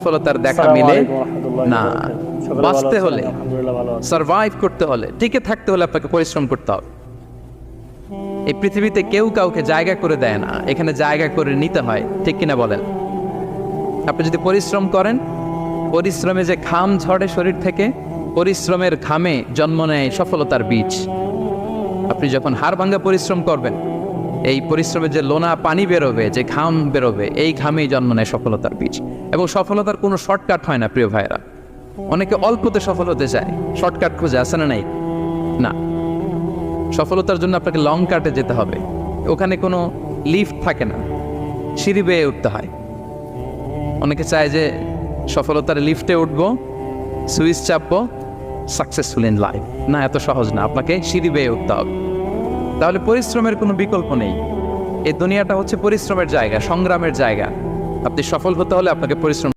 সফলতার দেখা মিলে না। বাঁচতে হলে, সারভাইভ করতে হলে, টিকে থাকতে হলে আপনাকে পরিশ্রম করতে হবে। এই পৃথিবীতে কেউ কাউকে জায়গা করে দেয় না, এখানে জায়গা করে নিতে হয়, ঠিক কিনা বলেন? আপনি যদি পরিশ্রম করেন, পরিশ্রমে যে ঘাম ঝরে শরীর থেকে, পরিশ্রমের ঘামে জন্ম নেয় সফলতার বীজ। আপনি যখন হাড় ভাঙ্গা পরিশ্রম করবেন, এই পরিশ্রমে যে লোনা পানি বেরোবে, যে ঘাম বেরোবে, এই ঘামেই জন্ম নেয় সফলতার বীজ। এবং সফলতার কোনো শর্টকাট হয় না প্রিয় ভাইরা। অনেকে অল্পতে সফল হতে চায়, শর্টকাট খুঁজে, আসে না নাই? না, সফলতার জন্য আপনাকে লং কাটে যেতে হবে। ওখানে কোনো লিফট থাকে না, সিঁড়ি বেয়ে উঠতে হয়। অনেকে চায় যে সফলতার লিফটে উঠবো, সুইচ চাপবো, সাকসেসফুল ইন লাইফ। না, এত সহজ না, আপনাকে সিঁড়ি বেয়ে উঠতে হবে। তাহলে পরিশ্রমের কোনো বিকল্প নেই। এই দুনিয়াটা হচ্ছে পরিশ্রমের জায়গা, সংগ্রামের জায়গা। আপনি সফল হতে হলে আপনাকে পরিশ্রম